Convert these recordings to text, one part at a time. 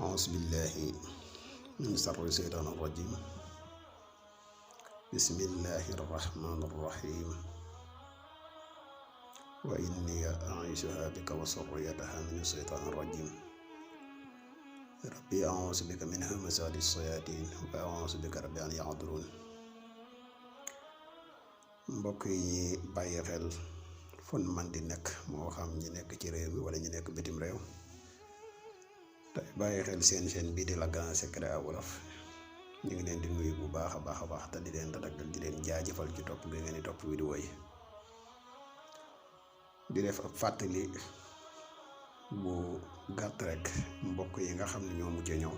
أعوذ بالله من شر الشيطان الرجيم. بسم الله الرحمن الرحيم. وإني أعيذها بك وذريتها من الشيطان الرجيم. ربي أعوذ بك من همزات الشياطين وأعوذ بك ربي أن يحضرون. mbokk yi bàyyi xel fun man di nekk moo xam ñi nekk ci réew mi wala ñi nekk bitim réew tey bàyyi xel seen bii di la Grand Secret à Wolof, ñu ngi leen di nuyu bu baax a baax te di leen tatagal di leen jaajëfal ci topp gi ngeen di topp vidéo yi. di def ab fàttali bu gàtt rek mbokk yi nga xam ne ñoo mujj ñëw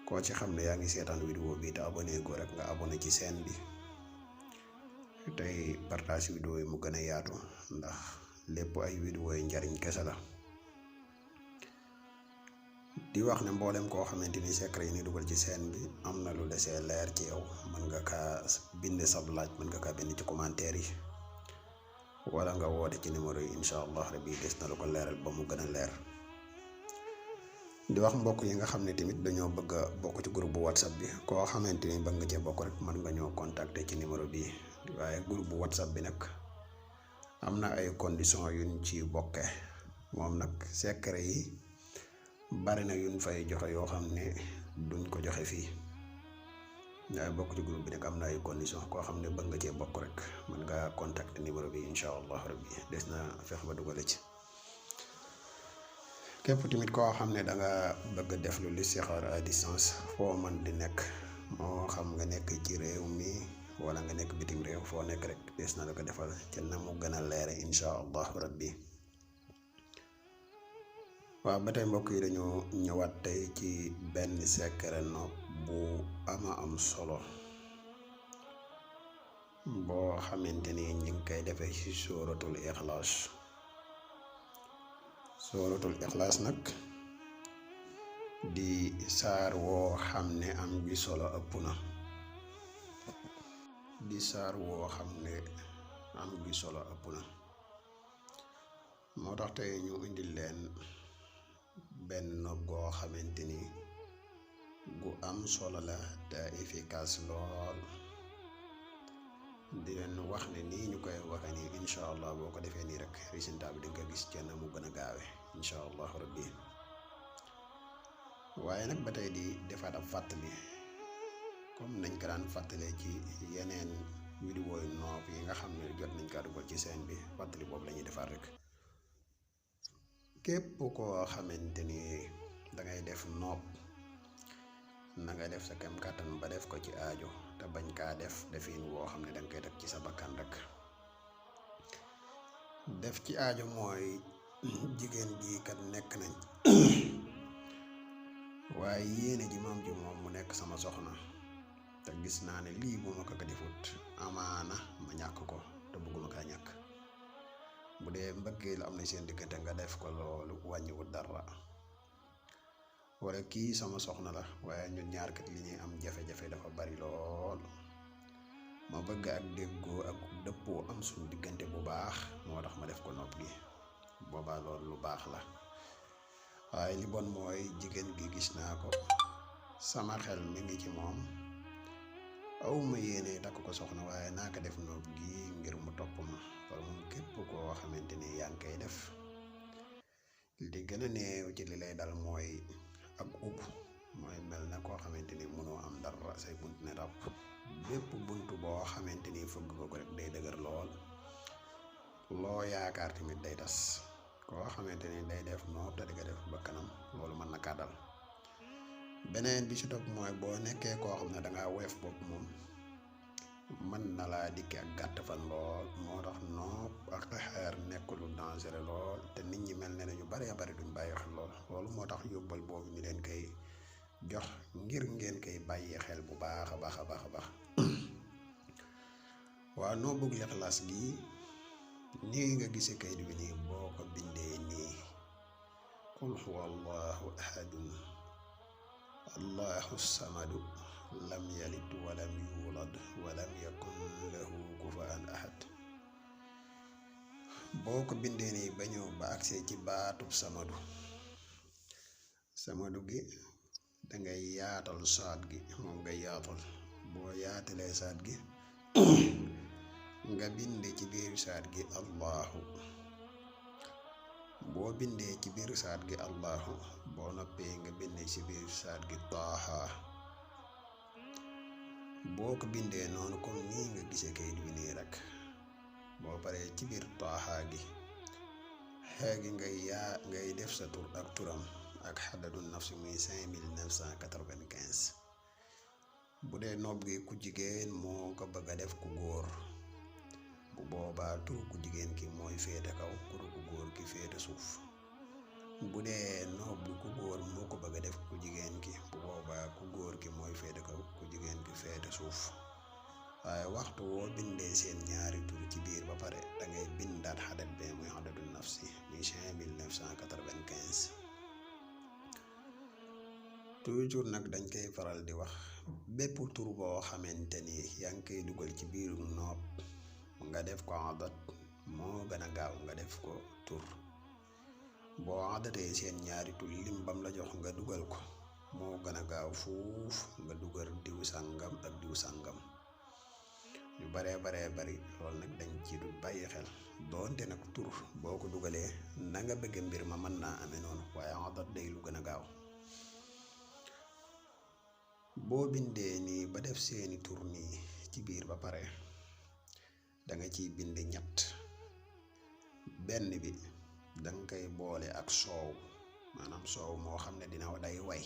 koo ci xam ne yaa ngi seetaan vidéo bi te abonné ko rek nga abonné ci chaîne bi tey partage vidéo yi mu gën a yaatu ndax lépp ay vidéo yi njariñ kese la. di wax ne mboolem koo xamante ni secret yi ni dugal ci chaîne bi am na lu desee leer ci yow, mën nga kaa bind sab laaj, mën nga kaa bind ci commentaire yi wala nga woote ci numéro yi, incha allah rabbi des na lu ko leeral ba mu gën a leer. di wax mbokk yi nga xam ne tamit dañoo bëgg a bokk ci groupe bu whatsapp bi, koo xamante ni bëgg nga cee bokk rek mën nga ñoo contacter ci numéro bi. waaye groupe bu whatsapp bi nag am na ay conditions yuñ ci bokke. moom nag secret yi bari na yuñ fay joxe yoo xam ne duñ ko joxe fii. waaye bokk ci groupe bi nag am na ay conditions, koo xam ne bëgg nga cee bokk rek mën nga contacter numéro bi, incha allah rabbi des na fex ba dugale ci. képp tamit koo xam ne da nga bëgg def lu listixaar à distance foo mën di nekk, moo xam nga nekk ci réew mi wala nga nekk bitim réew, foo nekk rek des na la ko defal ci na mu gën a leere, incha allah rabbi. waaw ba tey mbokk yi dañoo ñëwaat tey ci benn secret nopp bu ama am solo boo xamante ni ñi ngi koy defee ci sóoratul ixlaas. sóoratul ixlaas nag di saar woo xam ne am gi solo ëpp na. di saar woo xam ne am gi solo ëpp na moo tax tey ñu indil leen benn nopp goo xamante ni gu am solo la te efficace lool. di leen wax ne nii ñu koy waxe nii, incha allah boo ko defee nii rek résultat bi di nga gis kenn mu gën a gaawe, incha allah rabbi. waaye nag ba tey di defaat ab fàttali comme nañ ko daan fàttalee ci yeneen vidéo yu nopp yi nga xam ne jot nañ kaa dugal ci seen bi, fàttali boobu la ñuy defaat rek. képp koo xamante ni dangay def nopp na nga def sa kem kàttan ba def ko ci aajo te bañ kaa def defin woo xam ne danga koy teg ci sa bakkan rek. def ci aajo mooy jigéen ji kat nekk nañ waaye yéene ji moom mu nekk sama soxna te gis naa ne lii bu ma ko defut amaana ma ñàkk ko te bëgguma kaa ñàkk. bu dee mbëggeel am na seen diggante nga def ko, loolu wàññiwut dara. wala kii sama soxna la waaye ñun ñaar kat li ñuy am jafe-jafe dafa bari lool, ma bëgg ak déggoo ak dëppoo am suñu diggante bu baax, moo tax ma def ko nopp gi. boobaa loolu lu baax la. waaye li bon mooy jigéen gi gis naa ko, sama xel mi ngi ci moom, awma yéene takk ko soxna waaye naa ko def nopp gi ngir mu topp ma. loolu moom képp koo xamante ni yaa ngi koy def, li gën a néew ci li lay dal mooy ak ubb, mooy mel na koo xamante ni mënoo am dara, say bunt ne ràpp. bépp bunt boo xamante ni fëgg ko rek day dëgër lool, loo yaakaar tamit day tas. koo xamante ni day def nopp te di ko def ba kanam, loolu mën na kaa dal. beneen bi ci topp mooy boo nekkee koo xam ne dangaa woyof bopp, moom mën na laa dikki ak gàtt fan lool. moo tax nopp ak xeer nekk lu dangereux lool, te nit ñi mel ne ñu bari duñ bàyyi xel lool. loolu moo tax yóbbal boobu ñu leen koy jox ngir ngeen koy bàyyi xel bu baax a baax. waaw noo bëgg Ixlaas gi nii nga gisee kayit bi nii, boo ko bindee nii qul huwa allahu ahadun allahu samadu lam yalid walam yulad walam yakun lahu kufuwan ahad. boo ko bindee nii ba ñëw ba agsee ci baatub samadu, samadu gi dangay yaatal saat gi, moom ngay yaatal. boo yaatalee saat gi nga binde ci biir saat gi allahu. boo bindee ci biir saat gi allahu, boo noppee nga binde ci biir saat gi taaha. boo ko bindee noonu comme nii nga gisee kayit bi nii rek, boo paree ci biir taaha gi xeegi ngay def sa tur ak turam ak xadadu nafsi muy 5995. bu dee nopp gi ku jigéen moo ko bëgg a def ku góor, bu boobaa tur ku jigéen ki mooy féete kaw, turu ku góor ki féete suuf. bu dee nopp bi ku góor moo ko bëgg a def ku jigéen ki, bu boobaa ku góor ki mooy féete kaw, ku jigéen ki féete suuf. waaye waxtu woo bindee seen ñaari tur ci biir ba pare da ngay bindaat xadat bee muy xadadu nafsi muy 5995. toujours nag dañ koy faral di wax bépp tur boo xamante ni yaa ngi koy dugal ci biiru nopp nga def ko adat moo gën a gaaw nga def ko tur. boo adatee seen ñaari tur lim bam la jox nga dugal ko moo gën a gaaw fuuf nga dugal diw sàngam ak diw sàngam. ñu baree bari loolu nag dañ ci du bàyyi xel, doonte nag tur boo ko dugalee na nga bëgg mbir ma mën naa amee noonu, waaye adat day lu gën a gaaw. boo bindee nii ba def seeni tur nii ci biir ba pare da nga ciy bind ñett. benn bi danga koy boole ak soow, maanaam soow moo xam ne dina day way.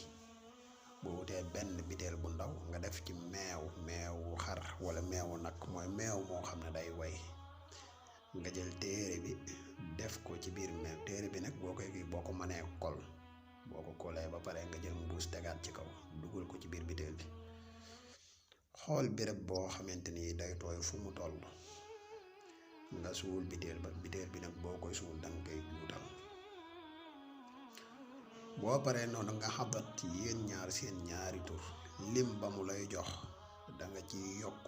boo wutee benn biteel bu ndaw nga def ci meewu xar wala meewu nag, mooy meew moo xam ne day way. nga jël téere bi def ko ci biir meew. téere bi nag boo ko mënee kol, boo ko kolee ba pare nga jël mbuus tegaat ci kaw dugal ko ci biir biteel bi. xool béréb boo xamante ni day tooy fu mu toll nga suul biteel bi nag boo koy suul danga koy juutal. boo paree noonu nga xadat yéen ñaar seen ñaari tur, lim ba mu lay jox danga ci yokk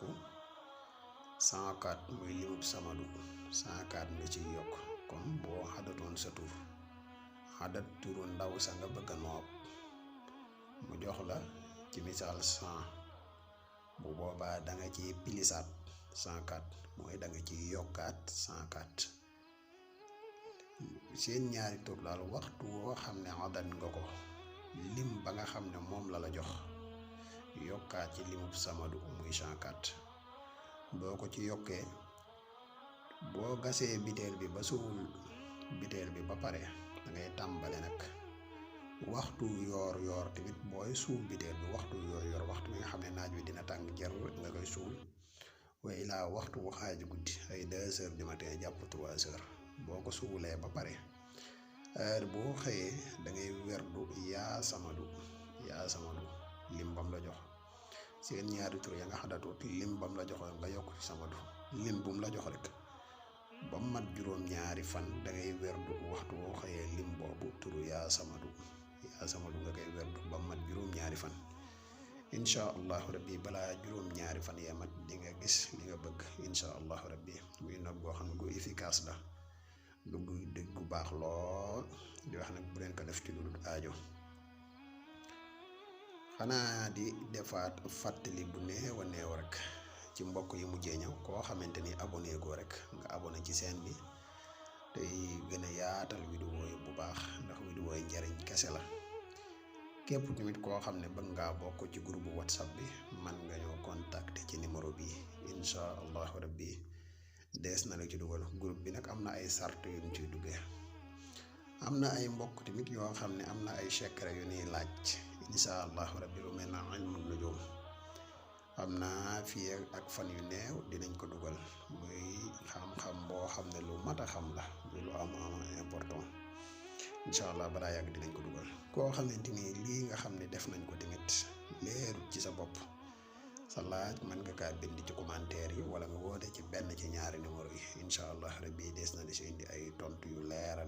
104 muy limub samadu 104 nga ci yokk. comme boo xadatoon sa tur xadat turu ndaw sa nga bëgg a nopp mu jox la ci misaal 100, bu boobaa danga ci pilisaat 104 mooy danga ci yokkaat 104. seen ñaari tur daal waxtu woo xam ne adat nga ko lim ba nga xam ne moom la jox yokkaat ci limub samadu muy 104. boo ko ci yokkee boo gasee biteel bi ba suul biteel bi ba pare da ngay tàmbale nag waxtu yoor tamit booy suul biteel bi waxtu yoor waxtu bi nga xam ne naaj wi dina tàng jër nga koy suul. wa ilaa waxtu bu xaaju guddi ay 2 heures du matin jàpp 3 heures. boo ko suulee ba pare heure boo xëyee da ngay werdu yaa samadu lim bam la jox. seen ñaari tur ya nga xadatut lim bam la joxoon nga yokk ci samadu lim bum la jox rek ba mat juróom-ñaari fan da ngay werdu waxtu boo xëyee lim boobu turu yaa samadu nga koy werdu ba mat juróom-ñaari fan. incha allahu rabbi balaa juróom-ñaari fan ya mat di nga gis li nga bëgg incha allahu rabbi. muy nopp boo xam ne gu efficace la, dëgg gu baax lool. di wax nag bu leen ko def ci lu dul aajo. xanaa di defaat fàttali bu néew a néew rek ci mbokk yi mujjee ñëw, koo xamante ni abonné ko rek nga abonné ci chaîne bi tey gën a yaatal vidéo yi bu baax, ndax vidéo yi njariñ kese la. képp tamit koo xam ne bëgg ngaa bokk ci groupe whatsapp bi man nga ñoo contacter ci numéro bi incha allahu rabbi dees na la ci dugal. groupe bi nag am na ay sart yu ñu ciy duggee, am na ay mbokk tamit yoo xam ne am na ay secret yu ñuy laaj incha allahu rabbi lu mel na ilmul nujum am na fii ak fan yu néew dinañ ko dugal. muy xam-xam boo xam ne lu mat a xam la, lu am important. incha allah balaa yàgg dinañ ko dugal. koo xamante ni lii nga xam ne def nañ ko tamit leerut ci sa bopp, sa laaj mën nga kaa bind ci commentaire yi wala nga woote ci benn ci ñaari numéro yi incha allah rabbi des na di si indi ay tontu yu leer.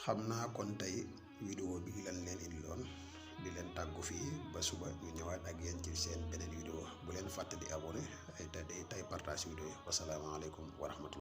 xam naa kon tey vidéo bi lan leen indiloon, di leen tàggu fii ba suba ñu ñëwaat ak yéen ci seen beneen vidéo. bu leen fàtte di abonné ay tey partage vidéo yi. wasalaamaaleykum wa rahmatullah.